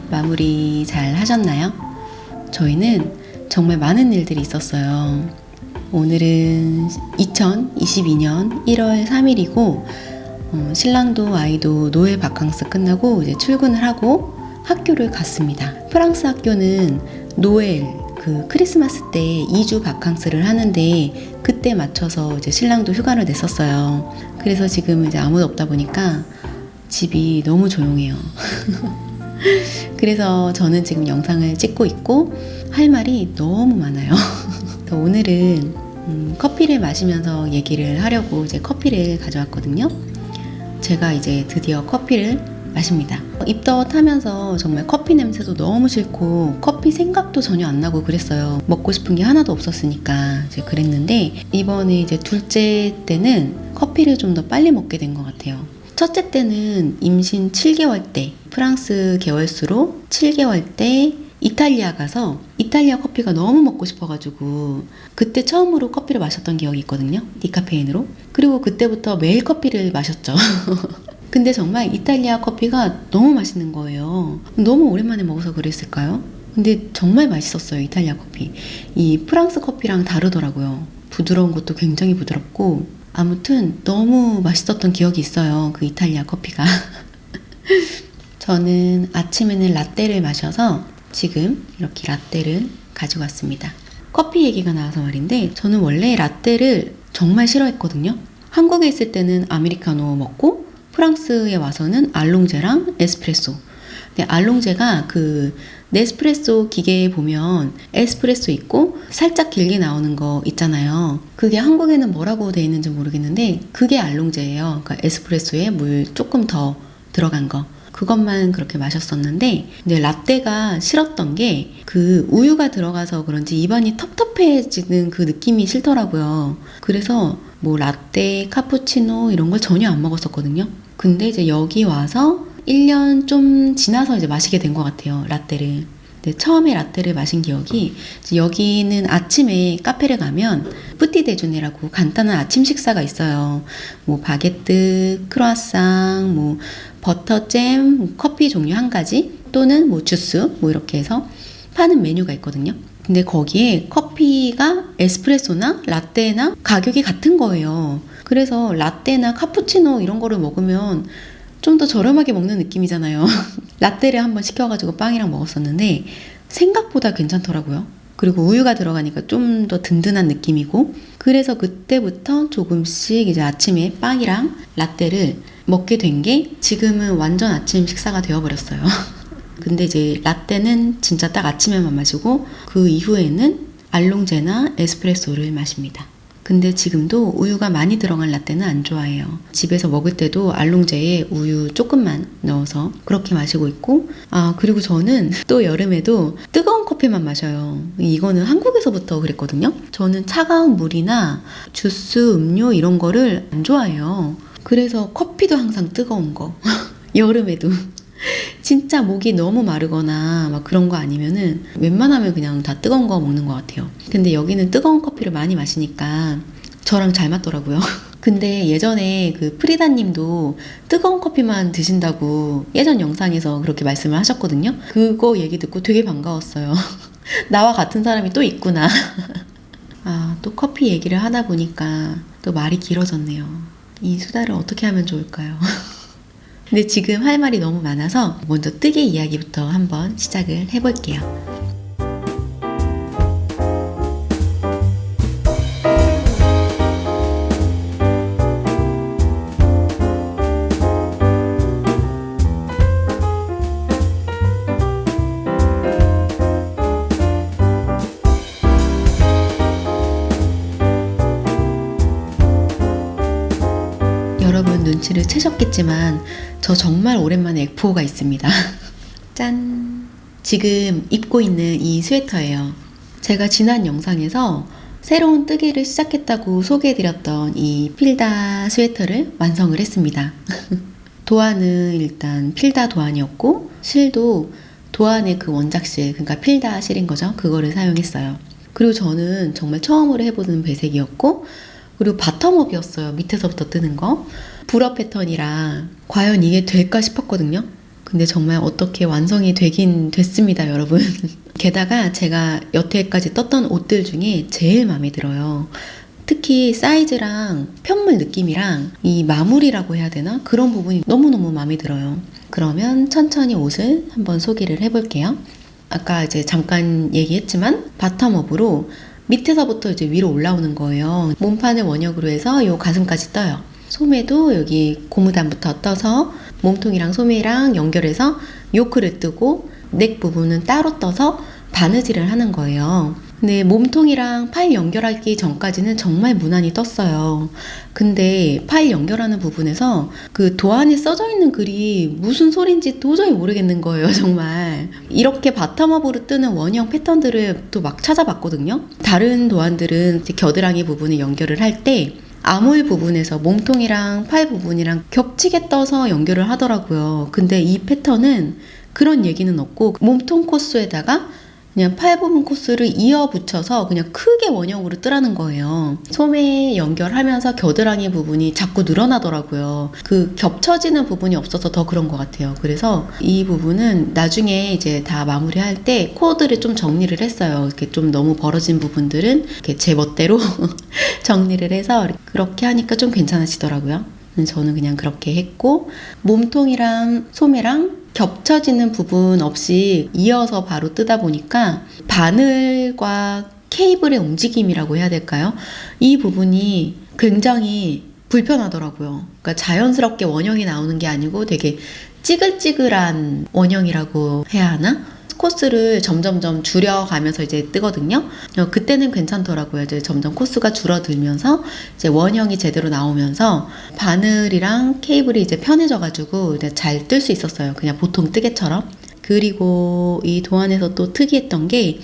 마무리 잘 하셨나요? 저희는 정말 많은 일들이 있었어요. 오늘은 2022년 1월 3일이고 신랑도 아이도 노예 바캉스 끝나고 이제 출근을 하고 학교를 갔습니다. 프랑스 학교는 노엘 그 크리스마스 때 2주 바캉스를 하는데 그때 맞춰서 이제 신랑도 휴가를 냈었어요. 그래서 지금 이제 아무도 없다 보니까 집이 너무 조용해요. 그래서 저는 지금 영상을 찍고 있고 할 말이 너무 많아요. 오늘은 커피를 마시면서 얘기를 하려고 이제 커피를 가져왔거든요. 제가 이제 드디어 커피를 마십니다. 입덧 하면서 정말 커피 냄새도 너무 싫고 커피 생각도 전혀 안 나고 그랬어요. 먹고 싶은 게 하나도 없었으니까 이제 그랬는데 이번에 이제 둘째 때는 커피를 좀 더 빨리 먹게 된 것 같아요. 첫째 때는 임신 7개월 때 프랑스 계월수로 7개월 때 이탈리아 가서 이탈리아 커피가 너무 먹고 싶어가지고 그때 처음으로 커피를 마셨던 기억이 있거든요. 디카페인으로. 그리고 그때부터 매일 커피를 마셨죠. 근데 정말 이탈리아 커피가 너무 맛있는 거예요. 너무 오랜만에 먹어서 그랬을까요? 근데 정말 맛있었어요. 이탈리아 커피. 이 프랑스 커피랑 다르더라고요. 부드러운 것도 굉장히 부드럽고 아무튼 너무 맛있었던 기억이 있어요. 그 이탈리아 커피가. 저는 아침에는 라떼를 마셔서 지금 이렇게 라떼를 가지고 왔습니다. 커피 얘기가 나와서 말인데 저는 원래 라떼를 정말 싫어했거든요. 한국에 있을 때는 아메리카노 먹고 프랑스에 와서는 알롱제랑 에스프레소. 근데 알롱제가 그 네스프레소 기계에 보면 에스프레소 있고 살짝 길게 나오는 거 있잖아요. 그게 한국에는 뭐라고 되어 있는지 모르겠는데 그게 알롱제예요. 그러니까 에스프레소에 물 조금 더 들어간 거. 그것만 그렇게 마셨었는데 근데 라떼가 싫었던 게 그 우유가 들어가서 그런지 입안이 텁텁해지는 그 느낌이 싫더라고요. 그래서 뭐 라떼, 카푸치노 이런 걸 전혀 안 먹었었거든요. 근데 이제 여기 와서 1년 좀 지나서 이제 마시게 된 것 같아요. 라떼를. 근데 처음에 라떼를 마신 기억이 여기는 아침에 카페를 가면 뿌띠 데주네라고 간단한 아침 식사가 있어요. 뭐 바게트, 크루아상, 뭐 버터잼, 커피 종류 한 가지 또는 뭐 주스 뭐 이렇게 해서 파는 메뉴가 있거든요. 근데 거기에 커피가 에스프레소나 라떼나 가격이 같은 거예요. 그래서 라떼나 카푸치노 이런 거를 먹으면 좀 더 저렴하게 먹는 느낌이잖아요. 라떼를 한번 시켜가지고 빵이랑 먹었었는데 생각보다 괜찮더라고요. 그리고 우유가 들어가니까 좀 더 든든한 느낌이고 그래서 그때부터 조금씩 이제 아침에 빵이랑 라떼를 먹게 된 게 지금은 완전 아침 식사가 되어버렸어요. 근데 이제 라떼는 진짜 딱 아침에만 마시고 그 이후에는 알롱제나 에스프레소를 마십니다. 근데 지금도 우유가 많이 들어간 라떼는 안 좋아해요. 집에서 먹을 때도 알롱제에 우유 조금만 넣어서 그렇게 마시고 있고 그리고 저는 또 여름에도 뜨거운 커피만 마셔요. 이거는 한국에서부터 그랬거든요. 저는 차가운 물이나 주스, 음료 이런 거를 안 좋아해요. 그래서 커피도 항상 뜨거운 거. 여름에도. 진짜 목이 너무 마르거나 막 그런 거 아니면은 웬만하면 그냥 다 뜨거운 거 먹는 것 같아요. 근데 여기는 뜨거운 커피를 많이 마시니까 저랑 잘 맞더라고요. 근데 예전에 그 프리다 님도 뜨거운 커피만 드신다고 예전 영상에서 그렇게 말씀을 하셨거든요. 그거 얘기 듣고 되게 반가웠어요. 나와 같은 사람이 또 있구나. 또 커피 얘기를 하다 보니까 또 말이 길어졌네요. 이 수다를 어떻게 하면 좋을까요? 근데 지금 할 말이 너무 많아서 먼저 뜨개 이야기부터 한번 시작을 해볼게요. 여러분 눈치를 채셨겠지만 저 정말 오랜만에 F5가 있습니다. 짠! 지금 입고 있는 이 스웨터예요. 제가 지난 영상에서 새로운 뜨개를 시작했다고 소개해드렸던 이 필다 스웨터를 완성을 했습니다. 도안은 일단 필다 도안이었고 실도 도안의 그 원작실, 그러니까 필다 실인 거죠. 그거를 사용했어요. 그리고 저는 정말 처음으로 해보는 배색이었고 그리고 바텀업이었어요. 밑에서부터 뜨는 거. 불어 패턴이라 과연 이게 될까 싶었거든요. 근데 정말 어떻게 완성이 되긴 됐습니다, 여러분. 게다가 제가 여태까지 떴던 옷들 중에 제일 마음에 들어요. 특히 사이즈랑 편물 느낌이랑 이 마무리라고 해야 되나? 그런 부분이 너무너무 마음에 들어요. 그러면 천천히 옷을 한번 소개를 해볼게요. 아까 이제 잠깐 얘기했지만 바텀업으로 밑에서부터 이제 위로 올라오는 거예요. 몸판을 원역으로 해서 요 가슴까지 떠요. 소매도 여기 고무단부터 떠서 몸통이랑 소매랑 연결해서 요크를 뜨고 넥 부분은 따로 떠서 바느질을 하는 거예요. 근데 몸통이랑 파일 연결하기 전까지는 정말 무난히 떴어요. 근데 파일 연결하는 부분에서 그 도안에 써져 있는 글이 무슨 소린지 도저히 모르겠는 거예요, 정말. 이렇게 바텀업으로 뜨는 원형 패턴들을 또 막 찾아봤거든요. 다른 도안들은 겨드랑이 부분을 연결을 할 때 아몰 부분에서 몸통이랑 팔 부분이랑 겹치게 떠서 연결을 하더라고요. 근데 이 패턴은 그런 얘기는 없고 몸통 코스에다가 그냥 팔 부분 코스를 이어 붙여서 그냥 크게 원형으로 뜨라는 거예요. 소매 연결하면서 겨드랑이 부분이 자꾸 늘어나더라고요. 그 겹쳐지는 부분이 없어서 더 그런 것 같아요. 그래서 이 부분은 나중에 이제 다 마무리할 때 코드를 좀 정리를 했어요. 이렇게 좀 너무 벌어진 부분들은 이렇게 제 멋대로 정리를 해서 그렇게 하니까 좀 괜찮아지더라고요. 저는 그냥 그렇게 했고 몸통이랑 소매랑 겹쳐지는 부분 없이 이어서 바로 뜨다 보니까 바늘과 케이블의 움직임이라고 해야 될까요? 이 부분이 굉장히 불편하더라고요. 그러니까 자연스럽게 원형이 나오는 게 아니고 되게 찌글찌글한 원형이라고 해야 하나? 코스를 점점점 줄여가면서 이제 뜨거든요. 그때는 괜찮더라고요. 이제 점점 코스가 줄어들면서 이제 원형이 제대로 나오면서 바늘이랑 케이블이 이제 편해져가지고 이제 잘 뜰 수 있었어요. 그냥 보통 뜨개처럼. 그리고 이 도안에서 또 특이했던 게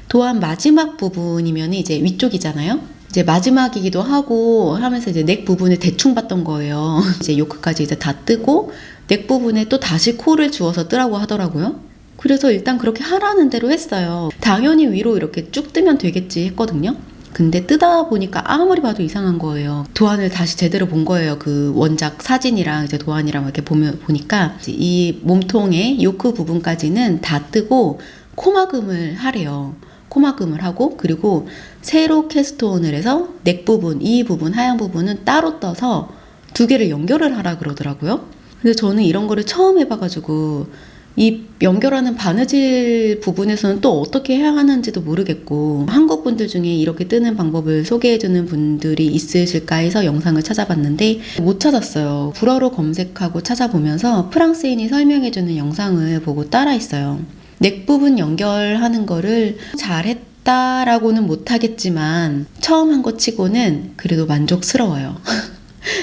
도안 마지막 부분이면 이제 위쪽이잖아요. 이제 마지막이기도 하고 하면서 이제 넥 부분을 대충 봤던 거예요. 이제 요크까지 이제 다 뜨고 넥 부분에 또 다시 코를 주워서 뜨라고 하더라고요. 그래서 일단 그렇게 하라는 대로 했어요. 당연히 위로 이렇게 쭉 뜨면 되겠지 했거든요. 근데 뜨다 보니까 아무리 봐도 이상한 거예요. 도안을 다시 제대로 본 거예요. 그 원작 사진이랑 이제 도안이랑 이렇게 보니까 이 몸통의 요크 부분까지는 다 뜨고 코막음을 하래요. 코막음을 하고 그리고 세로 캐스트온을 해서 넥 부분, 이 부분, 하얀 부분은 따로 떠서 두 개를 연결을 하라 그러더라고요. 근데 저는 이런 거를 처음 해봐가지고 이 연결하는 바느질 부분에서는 또 어떻게 해야 하는지도 모르겠고 한국 분들 중에 이렇게 뜨는 방법을 소개해주는 분들이 있으실까 해서 영상을 찾아봤는데 못 찾았어요. 불어로 검색하고 찾아보면서 프랑스인이 설명해주는 영상을 보고 따라했어요. 넥 부분 연결하는 거를 잘했다라고는 못하겠지만 처음 한 거 치고는 그래도 만족스러워요.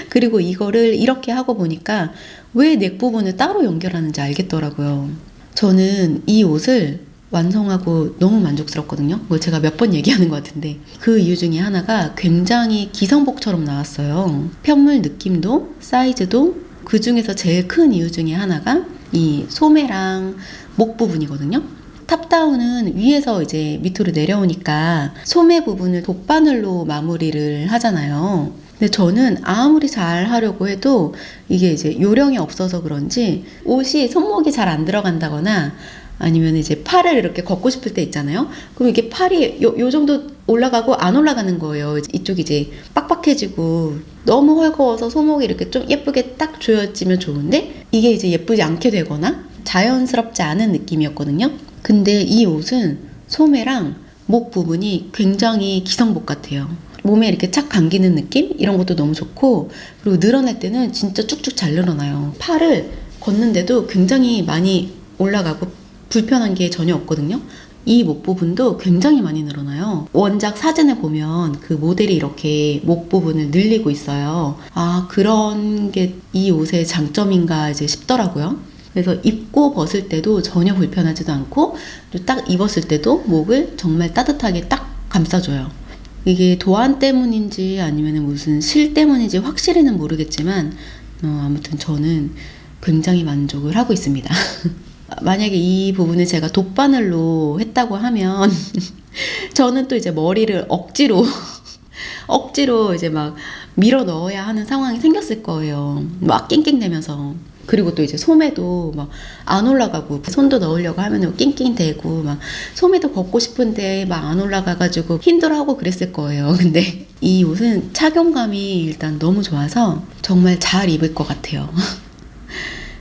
그리고 이거를 이렇게 하고 보니까 왜 넥 부분을 따로 연결하는지 알겠더라고요. 저는 이 옷을 완성하고 너무 만족스럽거든요. 뭐 제가 몇 번 얘기하는 것 같은데 그 이유 중에 하나가 굉장히 기성복처럼 나왔어요. 편물 느낌도 사이즈도 그 중에서 제일 큰 이유 중에 하나가 이 소매랑 목 부분이거든요. 탑다운은 위에서 이제 밑으로 내려오니까 소매 부분을 돗바늘로 마무리를 하잖아요. 근데 저는 아무리 잘 하려고 해도 이게 이제 요령이 없어서 그런지 옷이 손목이 잘 안 들어간다거나 아니면 이제 팔을 이렇게 걷고 싶을 때 있잖아요. 그럼 이게 팔이 요 정도 올라가고 안 올라가는 거예요. 이쪽이 이제 빡빡해지고 너무 헐거워서 손목이 이렇게 좀 예쁘게 딱 조여지면 좋은데 이게 이제 예쁘지 않게 되거나 자연스럽지 않은 느낌이었거든요. 근데 이 옷은 소매랑 목 부분이 굉장히 기성복 같아요. 몸에 이렇게 착 감기는 느낌? 이런 것도 너무 좋고 그리고 늘어날 때는 진짜 쭉쭉 잘 늘어나요. 팔을 걷는데도 굉장히 많이 올라가고 불편한 게 전혀 없거든요. 이 목 부분도 굉장히 많이 늘어나요. 원작 사진을 보면 그 모델이 이렇게 목 부분을 늘리고 있어요. 아, 그런 게 이 옷의 장점인가 이제 싶더라고요. 그래서 입고 벗을 때도 전혀 불편하지도 않고 딱 입었을 때도 목을 정말 따뜻하게 딱 감싸줘요. 이게 도안 때문인지 아니면 무슨 실 때문인지 확실히는 모르겠지만 아무튼 저는 굉장히 만족을 하고 있습니다. 만약에 이 부분을 제가 돗바늘로 했다고 하면 저는 또 이제 머리를 억지로 이제 막 밀어 넣어야 하는 상황이 생겼을 거예요. 막 낑낑대면서. 그리고 또 이제 소매도 막 안 올라가고 손도 넣으려고 하면 낑낑대고 막 소매도 벗고 싶은데 막 안 올라가가지고 힘들어하고 그랬을 거예요. 근데 이 옷은 착용감이 일단 너무 좋아서 정말 잘 입을 것 같아요.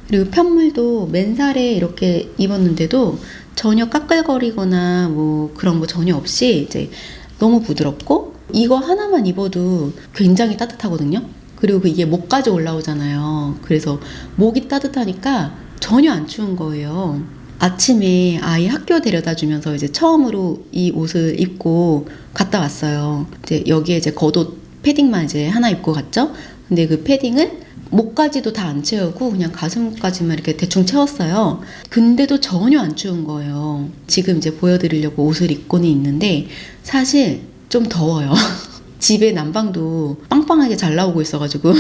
그리고 편물도 맨살에 이렇게 입었는데도 전혀 까끌거리거나 뭐 그런 거 전혀 없이 이제 너무 부드럽고 이거 하나만 입어도 굉장히 따뜻하거든요. 그리고 이게 목까지 올라오잖아요. 그래서 목이 따뜻하니까 전혀 안 추운 거예요. 아침에 아이 학교 데려다 주면서 이제 처음으로 이 옷을 입고 갔다 왔어요. 이제 여기에 이제 겉옷 패딩만 이제 하나 입고 갔죠. 근데 그 패딩을 목까지도 다 안 채우고 그냥 가슴까지만 이렇게 대충 채웠어요. 근데도 전혀 안 추운 거예요. 지금 이제 보여드리려고 옷을 입고는 있는데 사실 좀 더워요. 집에 난방도 빵빵하게 잘 나오고 있어가지고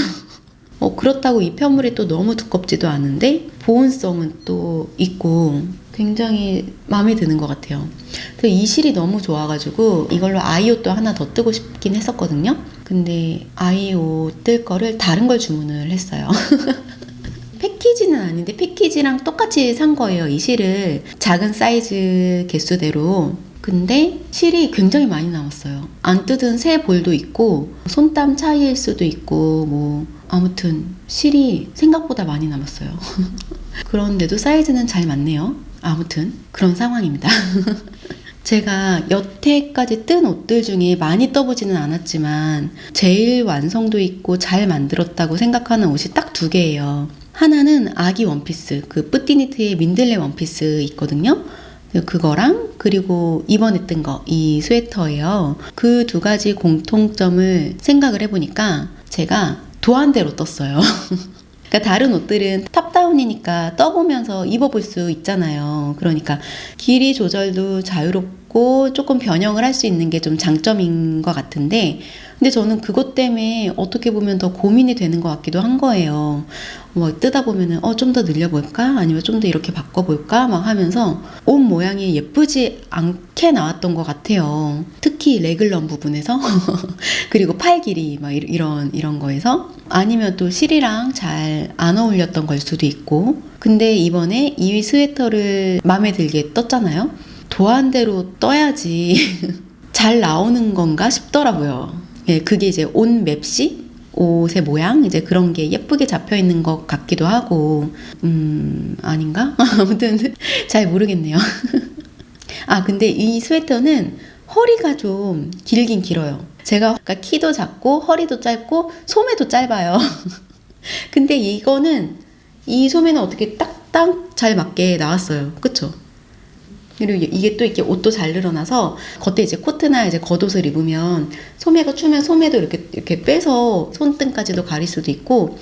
그렇다고 이 편물이 또 너무 두껍지도 않은데 보온성은 또 있고 굉장히 마음에 드는 것 같아요. 이 실이 너무 좋아가지고 이걸로 아이 옷도 하나 더 뜨고 싶긴 했었거든요. 근데 아이 옷 뜰 거를 다른 걸 주문을 했어요. 패키지는 아닌데 패키지랑 똑같이 산 거예요. 이 실을 작은 사이즈 개수대로. 근데 실이 굉장히 많이 남았어요. 안 뜯은 새 볼도 있고 손땀 차이일 수도 있고 뭐 아무튼 실이 생각보다 많이 남았어요. 그런데도 사이즈는 잘 맞네요. 아무튼 그런 상황입니다. 제가 여태까지 뜬 옷들 중에 많이 떠보지는 않았지만 제일 완성도 있고 잘 만들었다고 생각하는 옷이 딱 두 개예요. 하나는 아기 원피스, 그 뿌띠니트의 민들레 원피스 있거든요. 그거랑 그리고 이번에 뜬 거, 이 스웨터예요. 그 두 가지 공통점을 생각을 해보니까 제가 도안대로 떴어요. 그러니까 다른 옷들은 탑다운이니까 떠보면서 입어볼 수 있잖아요. 그러니까 길이 조절도 자유롭고 조금 변형을 할 수 있는 게 좀 장점인 것 같은데 근데 저는 그것 때문에 어떻게 보면 더 고민이 되는 것 같기도 한 거예요. 뭐 뜨다 보면은 좀 더 늘려볼까? 아니면 좀 더 이렇게 바꿔볼까? 막 하면서 옷 모양이 예쁘지 않게 나왔던 것 같아요. 특히 레글런 부분에서 그리고 팔 길이 막 이런 거에서 아니면 또 실이랑 잘 안 어울렸던 걸 수도 있고 근데 이번에 이 스웨터를 마음에 들게 떴잖아요. 도안대로 떠야지 잘 나오는 건가 싶더라고요. 예, 그게 이제 옷 맵시? 옷의 모양? 이제 그런 게 예쁘게 잡혀 있는 것 같기도 하고, 아닌가? 아무튼 잘 모르겠네요. 근데 이 스웨터는 허리가 좀 길긴 길어요. 제가 그러니까 키도 작고, 허리도 짧고, 소매도 짧아요. 근데 이 소매는 어떻게 딱딱 잘 맞게 나왔어요. 그쵸? 그리고 이게 또 이렇게 옷도 잘 늘어나서 겉에 이제 코트나 이제 겉옷을 입으면 소매가 추면 소매도 이렇게 빼서 손등까지도 가릴 수도 있고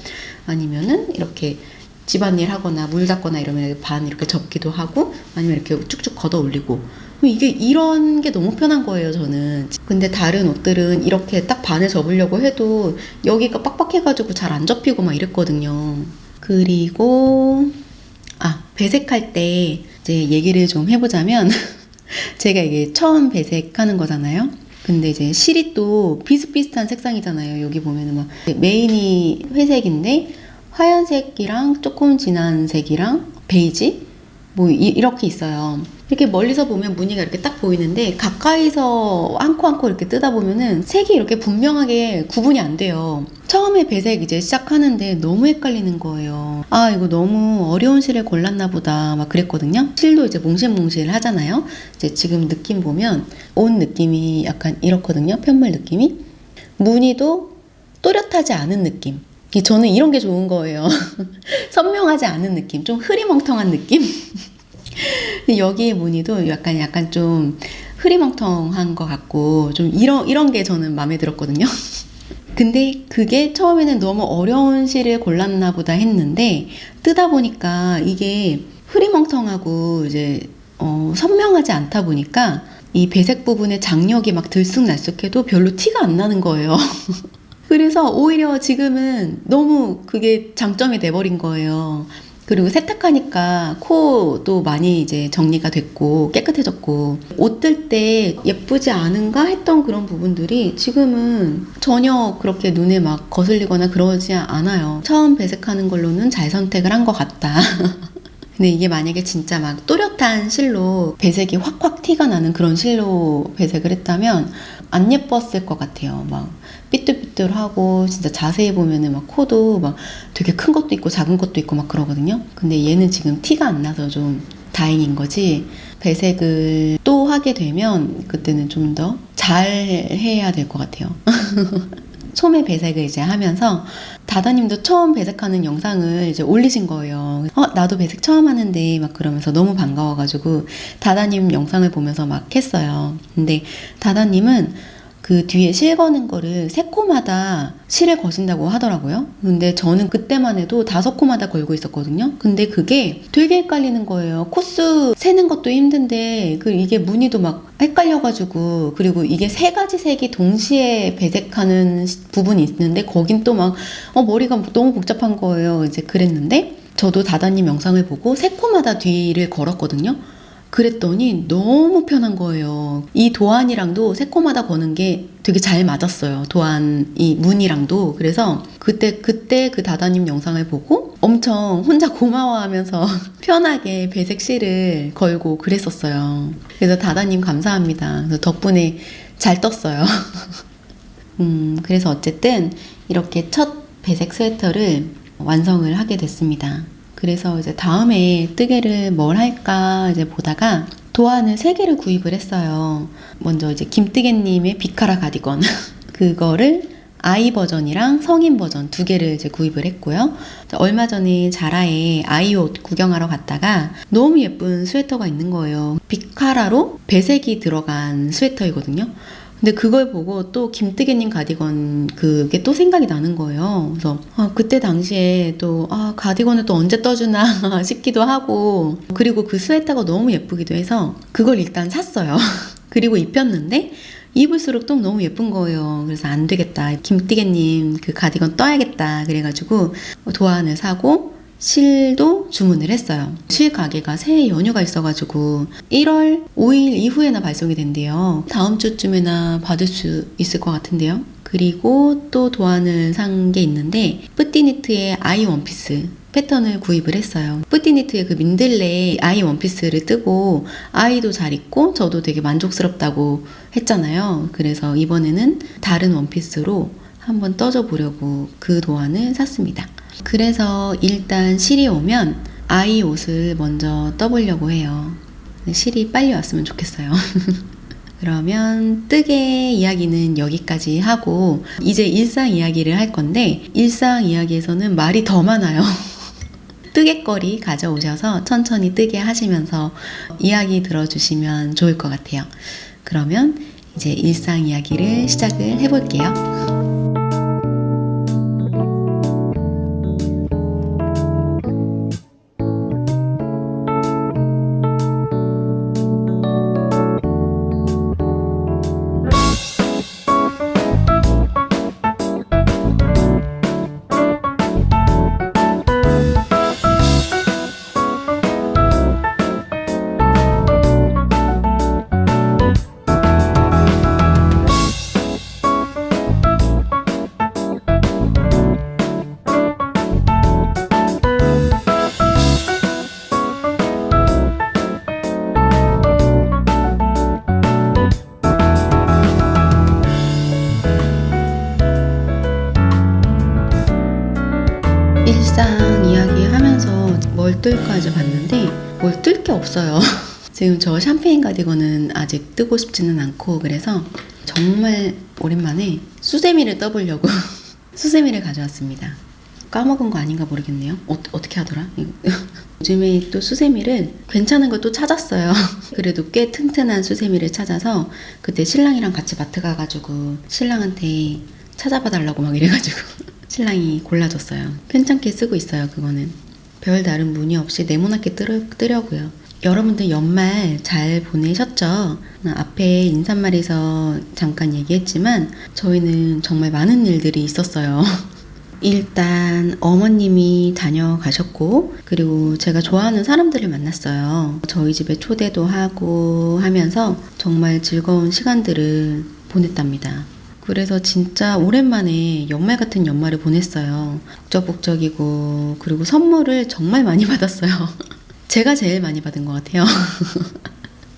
아니면은 이렇게 집안일 하거나 물 닦거나 이러면 반 이렇게 접기도 하고 아니면 이렇게 쭉쭉 걷어 올리고 이게 이런 게 너무 편한 거예요 저는. 근데 다른 옷들은 이렇게 딱 반을 접으려고 해도 여기가 빡빡해가지고 잘 안 접히고 막 이랬거든요. 그리고 배색할 때 이제 얘기를 좀 해보자면 제가 이게 처음 배색하는 거잖아요. 근데 이제 실이 또 비슷비슷한 색상이잖아요. 여기 보면은 막 메인이 회색인데 하얀색이랑 조금 진한 색이랑 베이지 뭐 이렇게 있어요. 이렇게 멀리서 보면 무늬가 이렇게 딱 보이는데 가까이서 한 코 한 코 이렇게 뜯다 보면은 색이 이렇게 분명하게 구분이 안 돼요. 처음에 배색 이제 시작하는데 너무 헷갈리는 거예요. 이거 너무 어려운 실을 골랐나 보다 막 그랬거든요. 실도 이제 몽실몽실 하잖아요. 이제 지금 느낌 보면 옷 느낌이 약간 이렇거든요. 편물 느낌이. 무늬도 또렷하지 않은 느낌. 저는 이런 게 좋은 거예요. 선명하지 않은 느낌, 좀 흐리멍텅한 느낌. 여기에 무늬도 약간 좀 흐리멍텅한 것 같고 좀 이런 게 저는 마음에 들었거든요. 근데 그게 처음에는 너무 어려운 실을 골랐나 보다 했는데 뜨다 보니까 이게 흐리멍텅하고 이제 선명하지 않다 보니까 이 배색 부분의 장력이 막 들쑥날쑥해도 별로 티가 안 나는 거예요. 그래서 오히려 지금은 너무 그게 장점이 돼버린 거예요. 그리고 세탁하니까 코도 많이 이제 정리가 됐고 깨끗해졌고 옷 뜰 때 예쁘지 않은가 했던 그런 부분들이 지금은 전혀 그렇게 눈에 막 거슬리거나 그러지 않아요. 처음 배색하는 걸로는 잘 선택을 한 것 같다. 근데 이게 만약에 진짜 막 또렷한 실로 배색이 확확 티가 나는 그런 실로 배색을 했다면 안 예뻤을 것 같아요. 막 삐뚤삐뚤하고 진짜 자세히 보면은 막 코도 막 되게 큰 것도 있고 작은 것도 있고 막 그러거든요. 근데 얘는 지금 티가 안 나서 좀 다행인 거지. 배색을 또 하게 되면 그때는 좀 더 잘 해야 될 것 같아요. 소매 배색을 이제 하면서 다다님도 처음 배색하는 영상을 이제 올리신 거예요. 나도 배색 처음 하는데 막 그러면서 너무 반가워가지고 다다님 영상을 보면서 막 했어요. 근데 다다님은 그 뒤에 실 거는 거를 3코마다 실을 거신다고 하더라고요. 근데 저는 그때만 해도 5코마다 걸고 있었거든요. 근데 그게 되게 헷갈리는 거예요. 코스 세는 것도 힘든데 이게 무늬도 막 헷갈려가지고, 그리고 이게 3가지 색이 동시에 배색하는 부분이 있는데 거긴 또 막 머리가 너무 복잡한 거예요. 이제 그랬는데 저도 다다님 영상을 보고 3코마다 뒤를 걸었거든요. 그랬더니 너무 편한 거예요. 이 도안이랑도 3코마다 거는 게 되게 잘 맞았어요. 도안 이 무늬랑도. 그래서 그때 그 다다님 영상을 보고 엄청 혼자 고마워하면서 편하게 배색 실을 걸고 그랬었어요. 그래서 다다님 감사합니다. 그래서 덕분에 잘 떴어요. 그래서 어쨌든 이렇게 첫 배색 스웨터를 완성을 하게 됐습니다. 그래서 이제 다음에 뜨개를 뭘 할까 이제 보다가 도안을 3개를 구입을 했어요. 먼저 이제 김뜨개님의 비카라 가디건 그거를 아이 버전이랑 성인 버전 2개를 이제 구입을 했고요. 얼마 전에 자라에 아이 옷 구경하러 갔다가 너무 예쁜 스웨터가 있는 거예요. 비카라로 배색이 들어간 스웨터이거든요. 근데 그걸 보고 또 김뜨개님 가디건 그게 또 생각이 나는 거예요. 그래서 그때 당시에 또 가디건을 또 언제 떠주나 싶기도 하고, 그리고 그 스웨터가 너무 예쁘기도 해서 그걸 일단 샀어요. 그리고 입혔는데 입을수록 또 너무 예쁜 거예요. 그래서 안 되겠다, 김뜨개님 그 가디건 떠야겠다 그래가지고 도안을 사고 실도 주문을 했어요. 실 가게가 새해 연휴가 있어가지고 1월 5일 이후에나 발송이 된대요. 다음 주쯤에나 받을 수 있을 것 같은데요. 그리고 또 도안을 산 게 있는데 뿌띠니트의 아이 원피스 패턴을 구입을 했어요. 뿌띠니트의 그 민들레 아이 원피스를 뜨고 아이도 잘 입고 저도 되게 만족스럽다고 했잖아요. 그래서 이번에는 다른 원피스로 한번 떠줘 보려고 그 도안을 샀습니다. 그래서 일단 실이 오면 아이 옷을 먼저 떠보려고 해요. 실이 빨리 왔으면 좋겠어요. 그러면 뜨개 이야기는 여기까지 하고 이제 일상 이야기를 할 건데, 일상 이야기에서는 말이 더 많아요. 뜨개거리 가져오셔서 천천히 뜨개 하시면서 이야기 들어주시면 좋을 것 같아요. 그러면 이제 일상 이야기를 시작을 해볼게요. 일상 이야기 하면서 뭘 뜰까 이제 봤는데 뭘 뜰 게 없어요. 지금 저 샴페인 가디건은 아직 뜨고 싶지는 않고, 그래서 정말 오랜만에 수세미를 떠보려고 수세미를 가져왔습니다. 까먹은 거 아닌가 모르겠네요. 어떻게 하더라? 요즘에 또 수세미를 괜찮은 걸 또 찾았어요. 그래도 꽤 튼튼한 수세미를 찾아서 그때 신랑이랑 같이 마트 가가지고 신랑한테 찾아봐 달라고 막 이래가지고 신랑이 골라줬어요. 괜찮게 쓰고 있어요. 그거는 별다른 무늬 없이 네모나게 뜨려고요. 여러분들 연말 잘 보내셨죠? 앞에 인사말에서 잠깐 얘기했지만 저희는 정말 많은 일들이 있었어요. 일단 어머님이 다녀가셨고, 그리고 제가 좋아하는 사람들을 만났어요. 저희 집에 초대도 하고 하면서 정말 즐거운 시간들을 보냈답니다. 그래서 진짜 오랜만에 연말 같은 연말을 보냈어요. 북적북적이고, 그리고 선물을 정말 많이 받았어요. 제가 제일 많이 받은 것 같아요.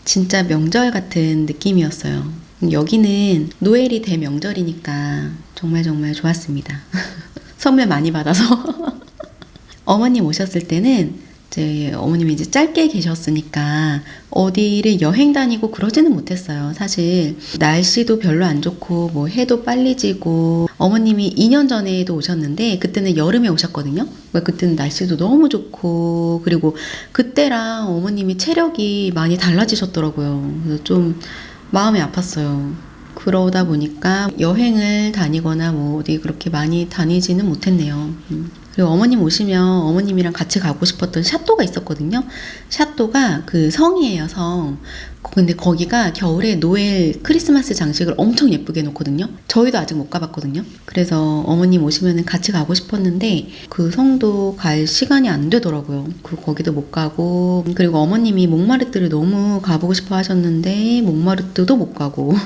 진짜 명절 같은 느낌이었어요. 여기는 노엘이 대명절이니까 정말 좋았습니다. 선물 많이 받아서. 어머님 오셨을 때는 이제 어머님이 이제 짧게 계셨으니까 어디를 여행 다니고 그러지는 못했어요. 사실 날씨도 별로 안 좋고 뭐 해도 빨리 지고, 어머님이 2년 전에도 오셨는데 그때는 여름에 오셨거든요. 그때는 날씨도 너무 좋고, 그리고 그때랑 어머님이 체력이 많이 달라지셨더라고요. 그래서 좀 마음이 아팠어요. 그러다 보니까 여행을 다니거나 뭐 어디 그렇게 많이 다니지는 못했네요. 그리고 어머님 오시면 어머님이랑 같이 가고 싶었던 샤또가 있었거든요. 샤또가 그 성이에요, 성. 근데 거기가 겨울에 노엘 크리스마스 장식을 엄청 예쁘게 해놓거든요. 저희도 아직 못 가봤거든요. 그래서 어머님 오시면 같이 가고 싶었는데 그 성도 갈 시간이 안 되더라고요. 거기도 못 가고, 그리고 어머님이 몽마르트를 너무 가보고 싶어 하셨는데 몽마르트도 못 가고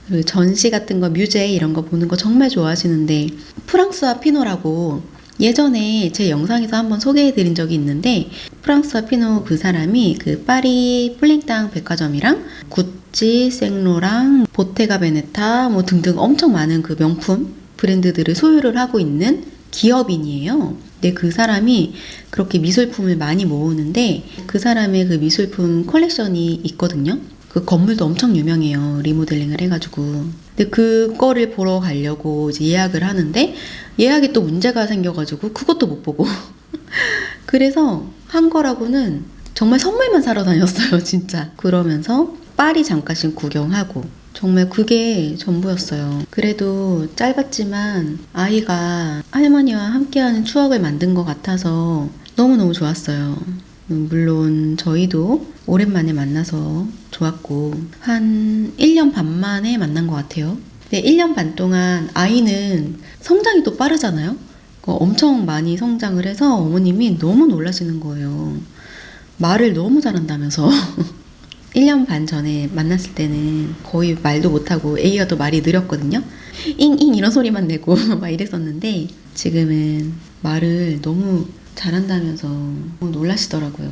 그리고 전시 같은 거, 뮤제 이런 거 보는 거 정말 좋아하시는데, 프랑스와 피노라고 예전에 제 영상에서 한번 소개해드린 적이 있는데, 프랑스와 피노 그 사람이 그 파리 플링땅 백화점이랑 구찌, 생로랑, 보테가 베네타 뭐 등등 엄청 많은 그 명품 브랜드들을 소유를 하고 있는 기업인이에요. 근데 그 사람이 그렇게 미술품을 많이 모으는데, 그 사람의 그 미술품 컬렉션이 있거든요. 그 건물도 엄청 유명해요. 리모델링을 해가지고. 근데 그거를 보러 가려고 이제 예약을 하는데, 예약이 또 문제가 생겨가지고 그것도 못 보고. 그래서 한 거라고는 정말 선물만 사러 다녔어요, 진짜. 그러면서 파리 잠깐씩 구경하고. 정말 그게 전부였어요. 그래도 짧았지만 아이가 할머니와 함께하는 추억을 만든 것 같아서 너무너무 좋았어요. 물론 저희도 오랜만에 만나서 좋았고, 한 1년 반 만에 만난 것 같아요. 근데 1년 반 동안 아이는 성장이 또 빠르잖아요. 엄청 많이 성장을 해서 어머님이 너무 놀라시는 거예요. 말을 너무 잘한다면서. 1년 반 전에 만났을 때는 거의 말도 못하고 애기가 또 말이 느렸거든요. 잉잉 이런 소리만 내고 막 이랬었는데, 지금은 말을 너무 잘한다면서 놀라시더라고요.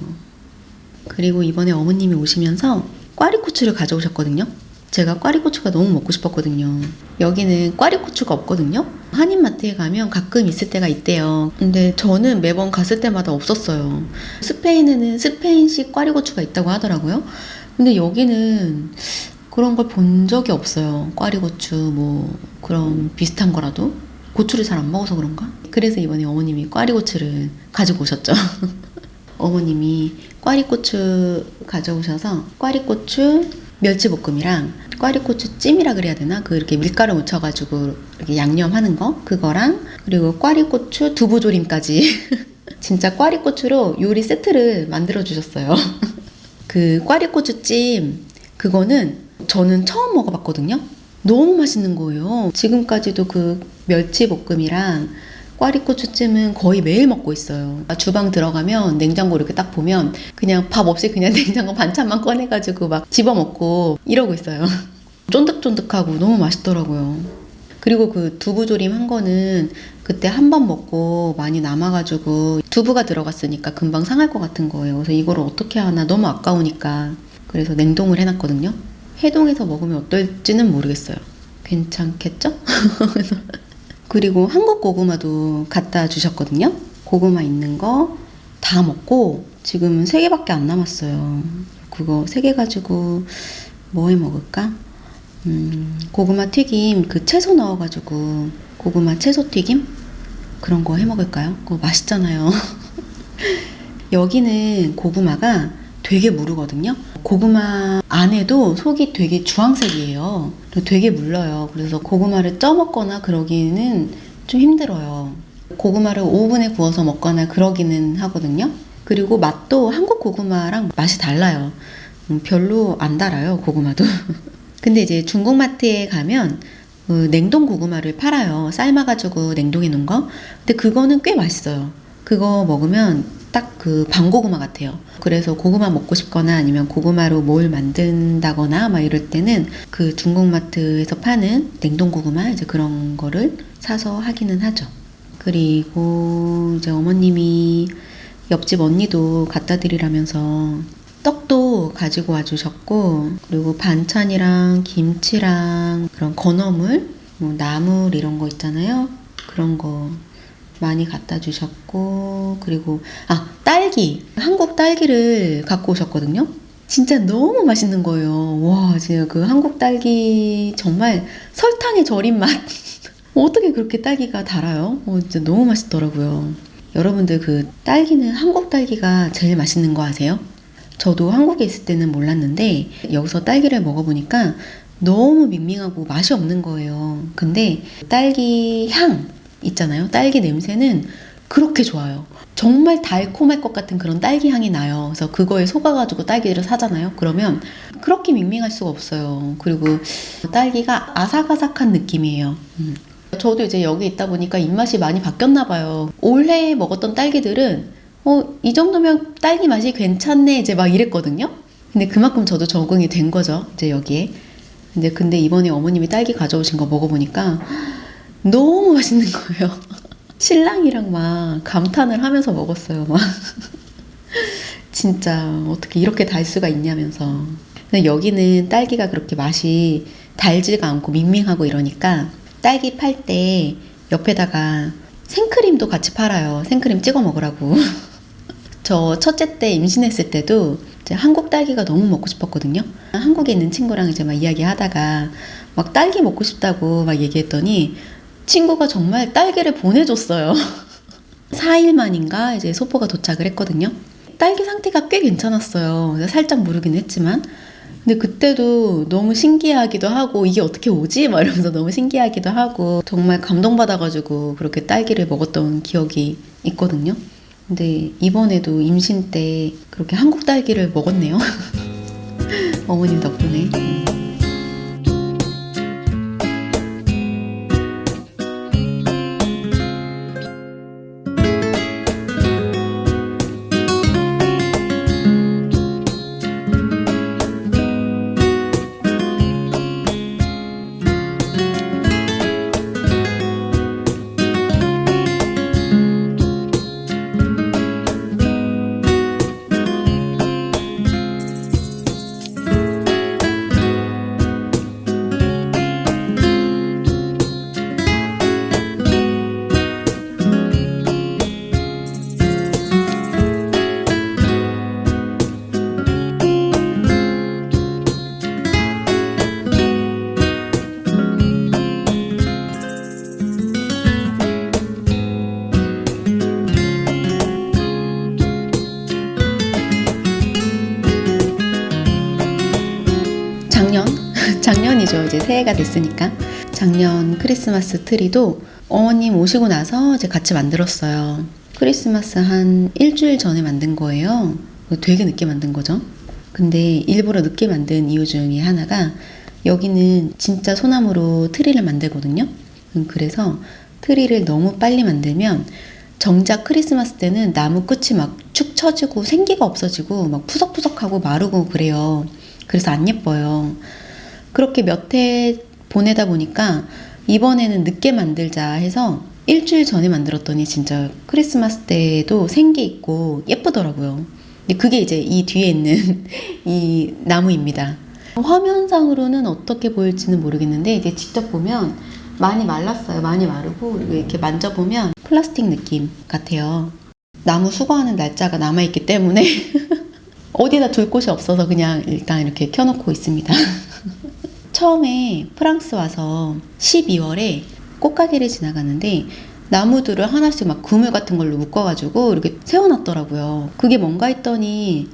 그리고 이번에 어머님이 오시면서 꽈리고추를 가져오셨거든요. 제가 꽈리고추가 너무 먹고 싶었거든요. 여기는 꽈리고추가 없거든요. 한인마트에 가면 가끔 있을 때가 있대요. 근데 저는 매번 갔을 때마다 없었어요. 스페인에는 스페인식 꽈리고추가 있다고 하더라고요. 근데 여기는 그런 걸 본 적이 없어요. 꽈리고추 뭐 그런 비슷한 거라도. 고추를 잘 안 먹어서 그런가? 그래서 이번에 어머님이 꽈리고추를 가지고 오셨죠. 어머님이 꽈리고추 가져오셔서 꽈리고추 멸치볶음이랑 꽈리고추 찜이라 그래야 되나? 그 이렇게 밀가루 묻혀가지고 이렇게 양념하는 거 그거랑, 그리고 꽈리고추 두부조림까지. 진짜 꽈리고추로 요리 세트를 만들어 주셨어요. 그 꽈리고추 찜 그거는 저는 처음 먹어봤거든요. 너무 맛있는 거예요. 지금까지도 그 멸치볶음이랑 꽈리고추찜은 거의 매일 먹고 있어요. 주방 들어가면 냉장고 이렇게 딱 보면 그냥 밥 없이 그냥 냉장고 반찬만 꺼내가지고 막 집어먹고 이러고 있어요. 쫀득쫀득하고 너무 맛있더라고요. 그리고 그 두부조림 한 거는 그때 한 번 먹고 많이 남아가지고 두부가 들어갔으니까 금방 상할 것 같은 거예요. 그래서 이거를 어떻게 하나 너무 아까우니까 그래서 냉동을 해놨거든요. 해동해서 먹으면 어떨지는 모르겠어요. 괜찮겠죠? 그리고 한국 고구마도 갖다 주셨거든요. 고구마 있는 거 다 먹고 지금은 3개밖에 안 남았어요. 그거 3개 가지고 뭐 해 먹을까? 고구마 튀김 그 채소 넣어가지고 고구마 채소 튀김? 그런 거 해 먹을까요? 그거 맛있잖아요. 여기는 고구마가 되게 무르거든요. 고구마 안에도 속이 되게 주황색이에요. 되게 물러요. 그래서 고구마를 쪄 먹거나 그러기는 좀 힘들어요. 고구마를 오븐에 구워서 먹거나 그러기는 하거든요. 그리고 맛도 한국 고구마랑 맛이 달라요. 별로 안 달아요, 고구마도. 근데 이제 중국마트에 가면 냉동 고구마를 팔아요. 삶아가지고 냉동해 놓은 거. 근데 그거는 꽤 맛있어요. 그거 먹으면 딱 그 밤고구마 같아요. 그래서 고구마 먹고 싶거나 아니면 고구마로 뭘 만든다거나 막 이럴 때는 그 중국마트에서 파는 냉동 고구마 이제 그런 거를 사서 하기는 하죠. 그리고 이제 어머님이 옆집 언니도 갖다 드리라면서 떡도 가지고 와 주셨고, 그리고 반찬이랑 김치랑 그런 건어물, 뭐 나물 이런 거 있잖아요. 그런 거 많이 갖다 주셨고, 그리고 딸기, 한국 딸기를 갖고 오셨거든요. 진짜 너무 맛있는 거예요. 와, 진짜 그 한국 딸기 정말 설탕에 절인 맛. 어떻게 그렇게 딸기가 달아요? 진짜 너무 맛있더라고요. 여러분들 그 딸기는 한국 딸기가 제일 맛있는 거 아세요? 저도 한국에 있을 때는 몰랐는데 여기서 딸기를 먹어보니까 너무 밍밍하고 맛이 없는 거예요. 근데 딸기 향 있잖아요. 딸기 냄새는 그렇게 좋아요. 정말 달콤할 것 같은 그런 딸기 향이 나요. 그래서 그거에 속아가지고 딸기를 사잖아요. 그러면 그렇게 밍밍할 수가 없어요. 그리고 딸기가 아삭아삭한 느낌이에요. 저도 이제 여기 있다 보니까 입맛이 많이 바뀌었나 봐요. 올해 먹었던 딸기들은 이 정도면 딸기 맛이 괜찮네 이제 막 이랬거든요. 근데 그만큼 저도 적응이 된 거죠. 이제 여기에. 근데 이번에 어머님이 딸기 가져오신 거 먹어보니까 너무 맛있는 거예요. 신랑이랑 막 감탄을 하면서 먹었어요. 막 진짜 어떻게 이렇게 달 수가 있냐면서. 근데 여기는 딸기가 그렇게 맛이 달지가 않고 밍밍하고 이러니까 딸기 팔 때 옆에다가 생크림도 같이 팔아요. 생크림 찍어 먹으라고. 저 첫째 때 임신했을 때도 이제 한국 딸기가 너무 먹고 싶었거든요. 한국에 있는 친구랑 이제 막 이야기하다가 막 딸기 먹고 싶다고 막 얘기했더니 친구가 정말 딸기를 보내줬어요. 4일 만인가 이제 소포가 도착을 했거든요. 딸기 상태가 꽤 괜찮았어요. 살짝 무르긴 했지만. 근데 그때도 너무 신기하기도 하고 이게 어떻게 오지? 막 이러면서 너무 신기하기도 하고 정말 감동받아가지고 그렇게 딸기를 먹었던 기억이 있거든요. 근데 이번에도 임신 때 그렇게 한국 딸기를 먹었네요. 어머님 덕분에. 작년이죠. 이제 새해가 됐으니까. 작년 크리스마스 트리도 어머님 오시고 나서 이제 같이 만들었어요. 크리스마스 한 일주일 전에 만든 거예요. 되게 늦게 만든 거죠. 근데 일부러 늦게 만든 이유 중에 하나가 여기는 진짜 소나무로 트리를 만들거든요. 그래서 트리를 너무 빨리 만들면 정작 크리스마스 때는 나무 끝이 막 축 처지고 생기가 없어지고 막 푸석푸석하고 마르고 그래요. 그래서 안 예뻐요. 그렇게 몇 해 보내다 보니까 이번에는 늦게 만들자 해서 일주일 전에 만들었더니 진짜 크리스마스 때도 생기 있고 예쁘더라고요. 근데 그게 이제 이 뒤에 있는 이 나무입니다. 화면상으로는 어떻게 보일지는 모르겠는데 이제 직접 보면 많이 말랐어요. 많이 마르고 이렇게 만져보면 플라스틱 느낌 같아요. 나무 수거하는 날짜가 남아있기 때문에 어디다 둘 곳이 없어서 그냥 일단 이렇게 켜놓고 있습니다. 처음에 프랑스 와서 12월에 꽃가게를 지나가는데 나무들을 하나씩 막 그물 같은 걸로 묶어가지고 이렇게 세워놨더라고요. 그게 뭔가 했더니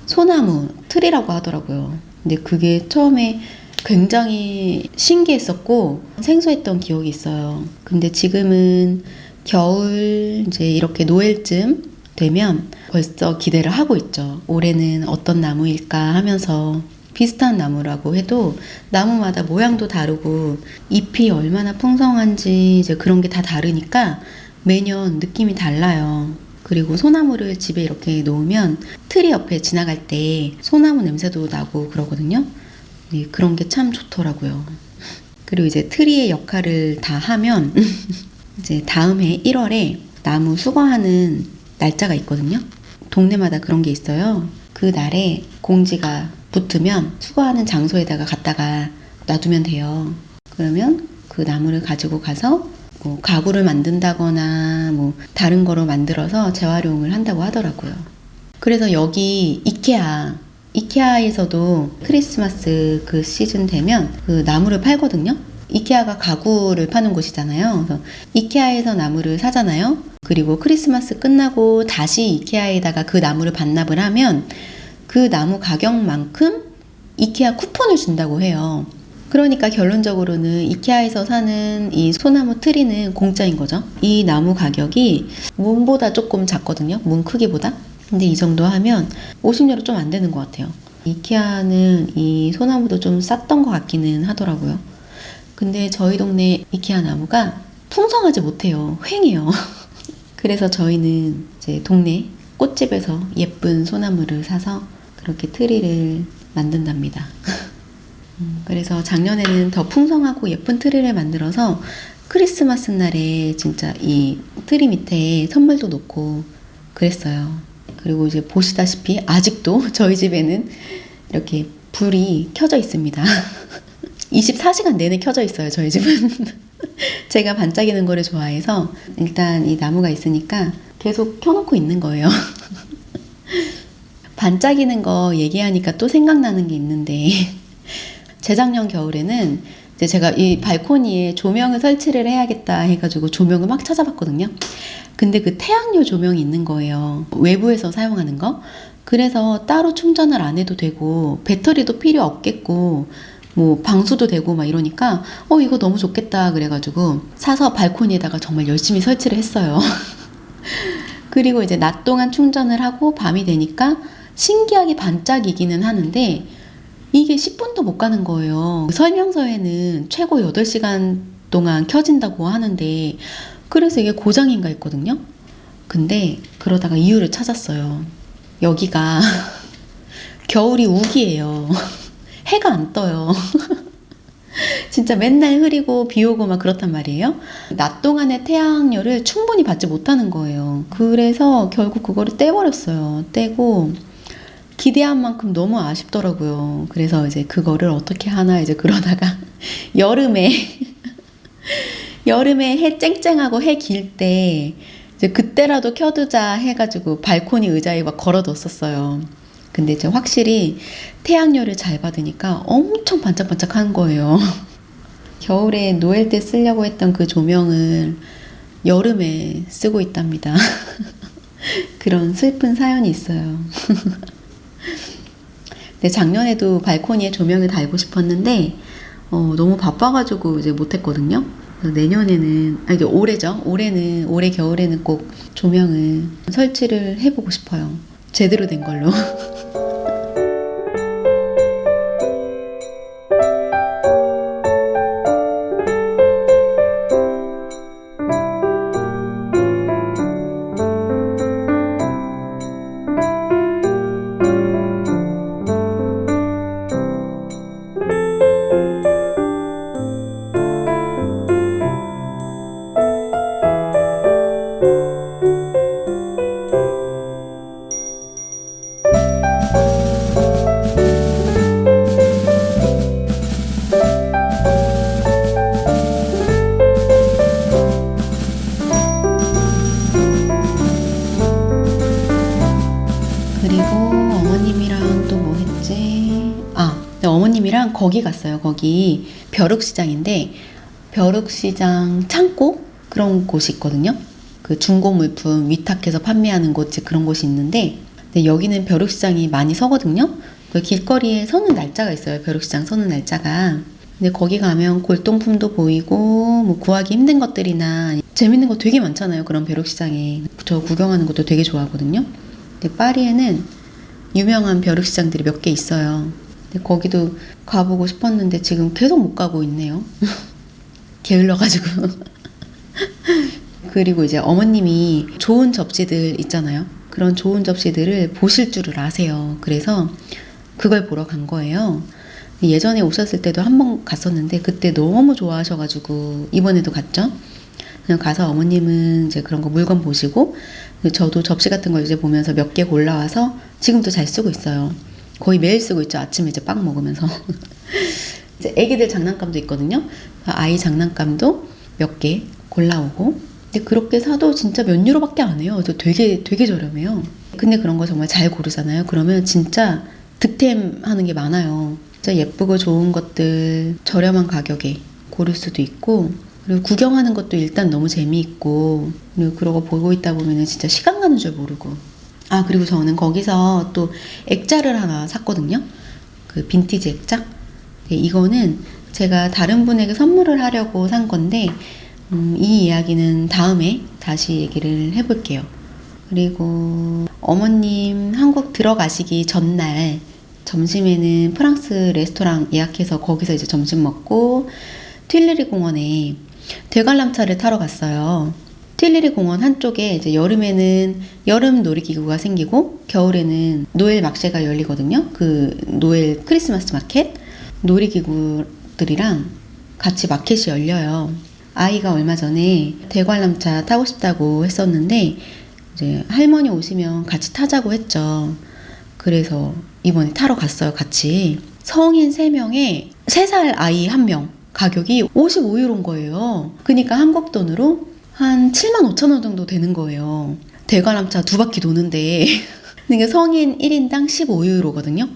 소나무, 트리라고 하더라고요. 근데 그게 처음에 굉장히 신기했었고 생소했던 기억이 있어요. 근데 지금은 겨울 이제 이렇게 노엘쯤 되면 벌써 기대를 하고 있죠. 올해는 어떤 나무일까 하면서 비슷한 나무라고 해도 나무마다 모양도 다르고 잎이 얼마나 풍성한지 이제 그런 게 다 다르니까 매년 느낌이 달라요. 그리고 소나무를 집에 이렇게 놓으면 트리 옆에 지나갈 때 소나무 냄새도 나고 그러거든요. 네, 그런 게 참 좋더라고요. 그리고 이제 트리의 역할을 다 하면 이제 다음 해 1월에 나무 수거하는 날짜가 있거든요. 동네마다 그런 게 있어요. 그 날에 공지가 붙으면 수거하는 장소에다가 갖다가 놔두면 돼요. 그러면 그 나무를 가지고 가서 뭐 가구를 만든다거나 뭐 다른 거로 만들어서 재활용을 한다고 하더라고요. 그래서 여기 이케아에서도 크리스마스 그 시즌 되면 그 나무를 팔거든요. 이케아가 가구를 파는 곳이잖아요. 그래서 이케아에서 나무를 사잖아요. 그리고 크리스마스 끝나고 다시 이케아에다가 그 나무를 반납을 하면 그 나무 가격만큼 이케아 쿠폰을 준다고 해요. 그러니까 결론적으로는 이케아에서 사는 이 소나무 트리는 공짜인 거죠. 이 나무 가격이 문보다 조금 작거든요. 문 크기보다. 근데 이 정도 하면 50유로 좀 안 되는 것 같아요. 이케아는 이 소나무도 좀 쌌던 것 같기는 하더라고요. 근데 저희 동네 이케아 나무가 풍성하지 못해요. 휑해요. 그래서 저희는 이제 동네 꽃집에서 예쁜 소나무를 사서 그렇게 트리를 만든답니다. 그래서 작년에는 더 풍성하고 예쁜 트리를 만들어서 크리스마스 날에 진짜 이 트리 밑에 선물도 놓고 그랬어요. 그리고 이제 보시다시피 아직도 저희 집에는 이렇게 불이 켜져 있습니다. 24시간 내내 켜져 있어요, 저희 집은. 제가 반짝이는 거를 좋아해서 일단 이 나무가 있으니까 계속 켜놓고 있는 거예요. 반짝이는 거 얘기하니까 또 생각나는 게 있는데 재작년 겨울에는 이제 제가 이 발코니에 조명을 설치를 해야겠다 해가지고 조명을 막 찾아봤거든요. 근데 그 태양열 조명이 있는 거예요. 외부에서 사용하는 거. 그래서 따로 충전을 안 해도 되고 배터리도 필요 없겠고 뭐 방수도 되고 막 이러니까 이거 너무 좋겠다 그래가지고 사서 발코니에다가 정말 열심히 설치를 했어요. 그리고 이제 낮 동안 충전을 하고 밤이 되니까 신기하게 반짝이기는 하는데 이게 10분도 못 가는 거예요. 설명서에는 최고 8시간 동안 켜진다고 하는데 그래서 이게 고장인가 했거든요. 근데 그러다가 이유를 찾았어요. 여기가 겨울이 우기예요. 해가 안 떠요. 진짜 맨날 흐리고 비 오고 막 그렇단 말이에요. 낮 동안의 태양열을 충분히 받지 못하는 거예요. 그래서 결국 그거를 떼버렸어요. 떼고 기대한 만큼 너무 아쉽더라고요. 그래서 이제 그거를 어떻게 하나 이제 그러다가 여름에 해 쨍쨍하고 해 길 때 이제 그때라도 켜두자 해가지고 발코니 의자에 막 걸어뒀었어요. 근데 이제 확실히 태양열을 잘 받으니까 엄청 반짝반짝한 거예요. 겨울에 노을 때 쓰려고 했던 그 조명을 여름에 쓰고 있답니다. 그런 슬픈 사연이 있어요. 네, 작년에도 발코니에 조명을 달고 싶었는데 너무 바빠가지고 이제 못했거든요. 내년에는 이게 올해죠. 올해 겨울에는 꼭 조명을 설치를 해보고 싶어요. 제대로 된 걸로. 그리고 어머님이랑 또 뭐 했지? 네, 어머님이랑 거기 갔어요. 거기 벼룩시장인데 벼룩시장 창고 그런 곳이 있거든요. 그 중고 물품 위탁해서 판매하는 곳 그런 곳이 있는데 근데 여기는 벼룩시장이 많이 서거든요. 그 길거리에 서는 날짜가 있어요. 벼룩시장 서는 날짜가. 근데 거기 가면 골동품도 보이고 뭐 구하기 힘든 것들이나 재밌는 거 되게 많잖아요. 그런 벼룩시장에. 저 구경하는 것도 되게 좋아하거든요. 근데 파리에는 유명한 벼룩시장들이 몇 개 있어요. 거기도 가보고 싶었는데 지금 계속 못 가고 있네요. 게을러가지고. 그리고 이제 어머님이 좋은 접시들 있잖아요. 그런 좋은 접시들을 보실 줄을 아세요. 그래서 그걸 보러 간 거예요. 예전에 오셨을 때도 한 번 갔었는데 그때 너무 좋아하셔가지고 이번에도 갔죠. 그냥 가서 어머님은 이제 그런 거 물건 보시고 저도 접시 같은 거 이제 보면서 몇 개 골라와서 지금도 잘 쓰고 있어요. 거의 매일 쓰고 있죠. 아침에 이제 빵 먹으면서. 이제 애기들 장난감도 있거든요. 아이 장난감도 몇 개 골라오고. 근데 그렇게 사도 진짜 몇 유로밖에 안 해요. 되게 저렴해요. 근데 그런 거 정말 잘 고르잖아요. 그러면 진짜 득템하는 게 많아요. 진짜 예쁘고 좋은 것들 저렴한 가격에 고를 수도 있고, 그리고 구경하는 것도 일단 너무 재미있고, 그리고 그러고 보고 있다 보면 진짜 시간 가는 줄 모르고. 그리고 저는 거기서 또 액자를 하나 샀거든요. 그 빈티지 액자. 이거는 제가 다른 분에게 선물을 하려고 산 건데, 이 이야기는 다음에 다시 얘기를 해볼게요. 그리고 어머님 한국 들어가시기 전날 점심에는 프랑스 레스토랑 예약해서 거기서 이제 점심 먹고 튠리리 공원에 대관람차를 타러 갔어요. 튠리리 공원 한쪽에 이제 여름에는 여름 놀이기구가 생기고 겨울에는 노엘 막쉐가 열리거든요. 그 노엘 크리스마스 마켓 놀이기구들이랑 같이 마켓이 열려요. 아이가 얼마 전에 대관람차 타고 싶다고 했었는데 이제 할머니 오시면 같이 타자고 했죠. 그래서 이번에 타러 갔어요. 같이. 성인 3명에 3살 아이 1명. 가격이 55유로인 거예요. 그러니까 한국 돈으로 한 75,000원 정도 되는 거예요. 대관람차 2바퀴 도는데 그러니까 성인 1인당 15유로거든요.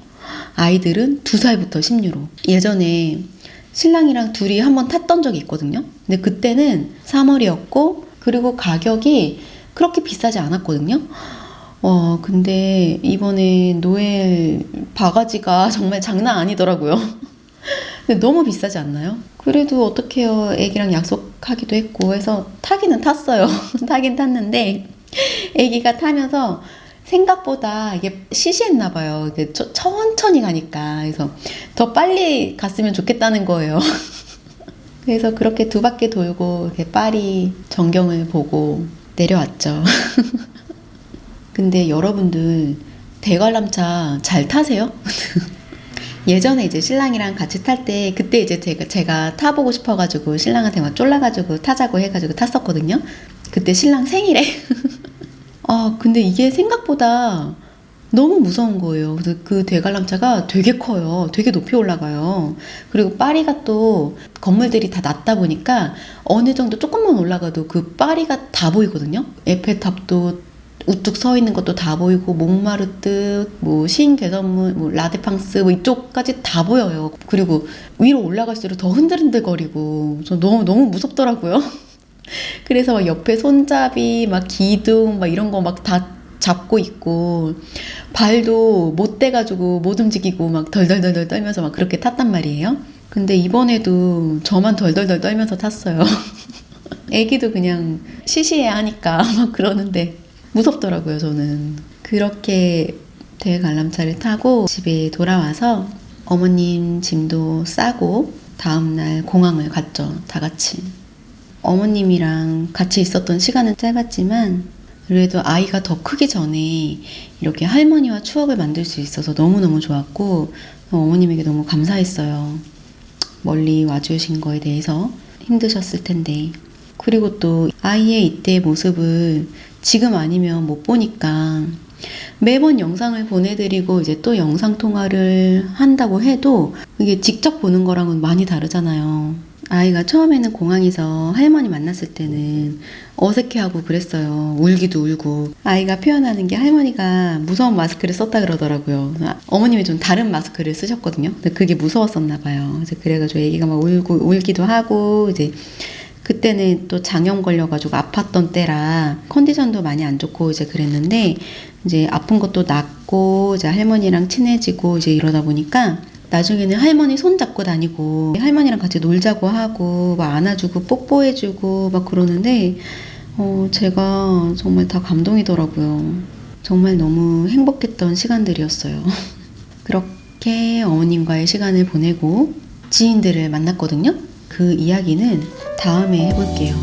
아이들은 2살부터 10유로. 예전에 신랑이랑 둘이 한번 탔던 적이 있거든요. 근데 그때는 3월이었고 그리고 가격이 그렇게 비싸지 않았거든요. 근데 이번에 노엘 바가지가 정말 장난 아니더라고요. 근데 너무 비싸지 않나요? 그래도 어떡해요. 애기랑 약속하기도 했고 해서 타기는 탔어요. 타긴 탔는데 애기가 타면서 생각보다 이게 시시했나 봐요. 이게 천천히 가니까. 그래서 더 빨리 갔으면 좋겠다는 거예요. 그래서 그렇게 2바퀴 돌고 이렇게 파리 전경을 보고 내려왔죠. 근데 여러분들 대관람차 잘 타세요? 예전에 이제 신랑이랑 같이 탈 때 그때 이제 제가 타보고 싶어가지고 신랑한테 막 쫄라가지고 타자고 해가지고 탔었거든요. 그때 신랑 생일에. 근데 이게 생각보다 너무 무서운 거예요. 그래서 그 대관람차가 되게 커요. 되게 높이 올라가요. 그리고 파리가 또 건물들이 다 낮다 보니까 어느 정도 조금만 올라가도 그 파리가 다 보이거든요. 에펠탑도 우뚝 서 있는 것도 다 보이고 몽마르트, 뭐 신개선문, 뭐 라데팡스 뭐 이쪽까지 다 보여요. 그리고 위로 올라갈수록 더 흔들흔들거리고 저 너무 무섭더라고요. 그래서 막 옆에 손잡이, 막 기둥, 막 이런 거 막 다 잡고 있고 발도 못 대가지고 못 움직이고 막 덜덜덜덜 떨면서 막 그렇게 탔단 말이에요. 근데 이번에도 저만 덜덜덜 떨면서 탔어요. 애기도 그냥 시시해하니까 막 그러는데 무섭더라고요. 저는 그렇게 대관람차를 타고 집에 돌아와서 어머님 짐도 싸고 다음날 공항을 갔죠. 다 같이. 어머님이랑 같이 있었던 시간은 짧았지만 그래도 아이가 더 크기 전에 이렇게 할머니와 추억을 만들 수 있어서 너무너무 좋았고 어머님에게 너무 감사했어요. 멀리 와주신 거에 대해서 힘드셨을 텐데. 그리고 또 아이의 이때의 모습을 지금 아니면 못 보니까 매번 영상을 보내드리고 이제 또 영상 통화를 한다고 해도 이게 직접 보는 거랑은 많이 다르잖아요. 아이가 처음에는 공항에서 할머니 만났을 때는 어색해하고 그랬어요. 울기도 울고. 아이가 표현하는 게 할머니가 무서운 마스크를 썼다 그러더라고요. 어머님이 좀 다른 마스크를 쓰셨거든요. 근데 그게 무서웠었나 봐요. 그래가지고 애기가 막 울기도 하고 이제 그때는 또 장염 걸려가지고 아팠던 때라 컨디션도 많이 안 좋고 이제 그랬는데 이제 아픈 것도 낫고 이제 할머니랑 친해지고 이제 이러다 보니까 나중에는 할머니 손 잡고 다니고 할머니랑 같이 놀자고 하고 막 안아주고 뽀뽀해주고 막 그러는데 제가 정말 다 감동이더라고요. 정말 너무 행복했던 시간들이었어요. 이렇게 어머님과의 시간을 보내고 지인들을 만났거든요. 그 이야기는 다음에 해볼게요.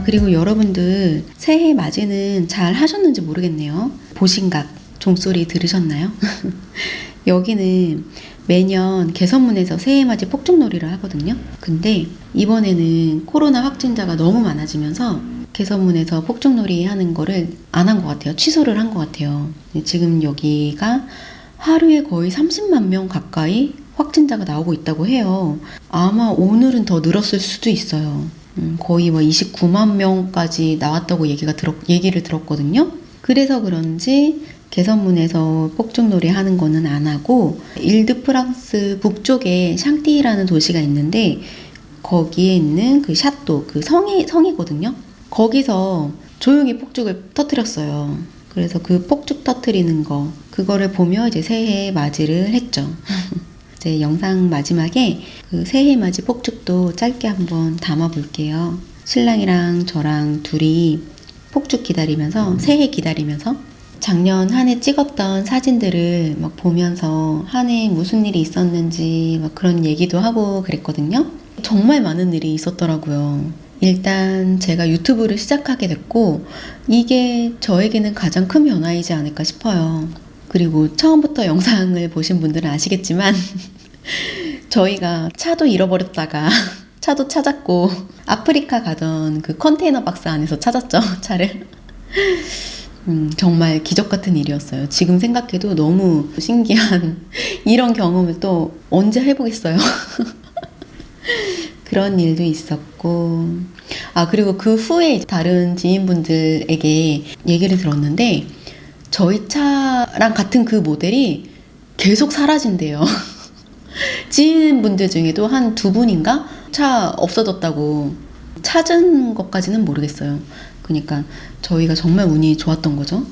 그리고 여러분들 새해 맞이는 잘 하셨는지 모르겠네요. 보신각 종소리 들으셨나요? 여기는 매년 개선문에서 새해 맞이 폭죽놀이를 하거든요. 근데 이번에는 코로나 확진자가 너무 많아지면서 개선문에서 폭죽놀이 하는 거를 안 한 것 같아요. 취소를 한 것 같아요. 지금 여기가 하루에 거의 30만 명 가까이 확진자가 나오고 있다고 해요. 아마 오늘은 더 늘었을 수도 있어요. 거의 29만 명까지 나왔다고 얘기를 들었거든요. 그래서 그런지 개선문에서 폭죽놀이 하는 거는 안 하고 일드프랑스 북쪽에 샹띠라는 도시가 있는데 거기에 있는 그 샤또, 그 성이거든요. 거기서 조용히 폭죽을 터뜨렸어요. 그래서 그 폭죽 터뜨리는 거 그거를 보며 이제 새해 맞이를 했죠. 이제 영상 마지막에 그 새해 맞이 폭죽도 짧게 한번 담아 볼게요. 신랑이랑 저랑 둘이 폭죽 기다리면서 새해 기다리면서 작년 한 해 찍었던 사진들을 막 보면서 한 해 무슨 일이 있었는지 막 그런 얘기도 하고 그랬거든요. 정말 많은 일이 있었더라고요. 일단 제가 유튜브를 시작하게 됐고 이게 저에게는 가장 큰 변화이지 않을까 싶어요. 그리고 처음부터 영상을 보신 분들은 아시겠지만 저희가 차도 잃어버렸다가 차도 찾았고 아프리카 가던 그 컨테이너 박스 안에서 찾았죠, 차를. 정말 기적 같은 일이었어요. 지금 생각해도 너무 신기한 이런 경험을 또 언제 해보겠어요. 그런 일도 있었고 그리고 그 후에 다른 지인분들에게 얘기를 들었는데 저희 차랑 같은 그 모델이 계속 사라진대요. 지인분들 중에도 한 2분인가 차 없어졌다고 찾은 것까지는 모르겠어요. 그러니까 저희가 정말 운이 좋았던 거죠.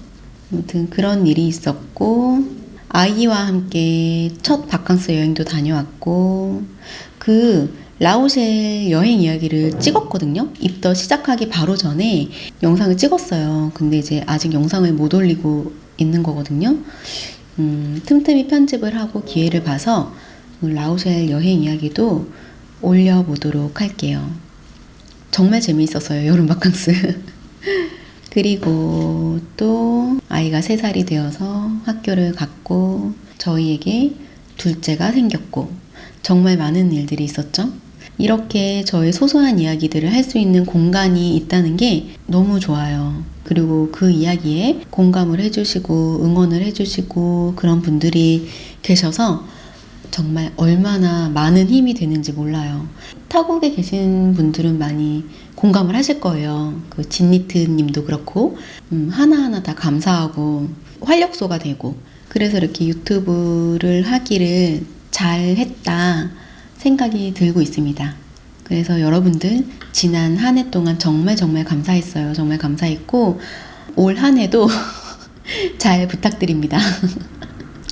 아무튼 그런 일이 있었고 아이와 함께 첫 바캉스 여행도 다녀왔고 그 라오셸 여행 이야기를 찍었거든요. 입더 시작하기 바로 전에 영상을 찍었어요. 근데 이제 아직 영상을 못 올리고 있는 거거든요. 틈틈이 편집을 하고 기회를 봐서 라오셸 여행 이야기도 올려보도록 할게요. 정말 재미있었어요, 여름 바캉스. 그리고 또 아이가 3살이 되어서 학교를 갔고 저희에게 둘째가 생겼고 정말 많은 일들이 있었죠. 이렇게 저의 소소한 이야기들을 할 수 있는 공간이 있다는 게 너무 좋아요. 그리고 그 이야기에 공감을 해주시고 응원을 해주시고 그런 분들이 계셔서 정말 얼마나 많은 힘이 되는지 몰라요. 타국에 계신 분들은 많이 공감을 하실 거예요. 그 진니트 님도 그렇고 하나하나 다 감사하고 활력소가 되고 그래서 이렇게 유튜브를 하기를 잘했다 생각이 들고 있습니다. 그래서 여러분들 지난 한 해 동안 정말 감사했어요. 정말 감사했고 올 한 해도 잘 부탁드립니다.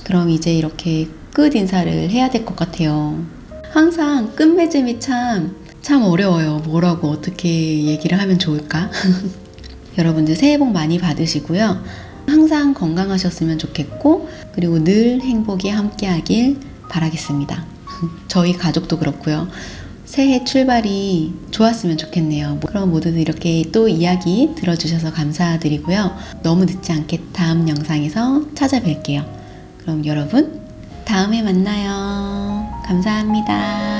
그럼 이제 이렇게 끝 인사를 해야 될 것 같아요. 항상 끝맺음이 참 어려워요. 뭐라고 어떻게 얘기를 하면 좋을까? 여러분들 새해 복 많이 받으시고요. 항상 건강하셨으면 좋겠고, 그리고 늘 행복이 함께하길 바라겠습니다. 저희 가족도 그렇고요. 새해 출발이 좋았으면 좋겠네요. 그럼 모두들 이렇게 또 이야기 들어주셔서 감사드리고요. 너무 늦지 않게 다음 영상에서 찾아뵐게요. 그럼 여러분, 다음에 만나요. 감사합니다.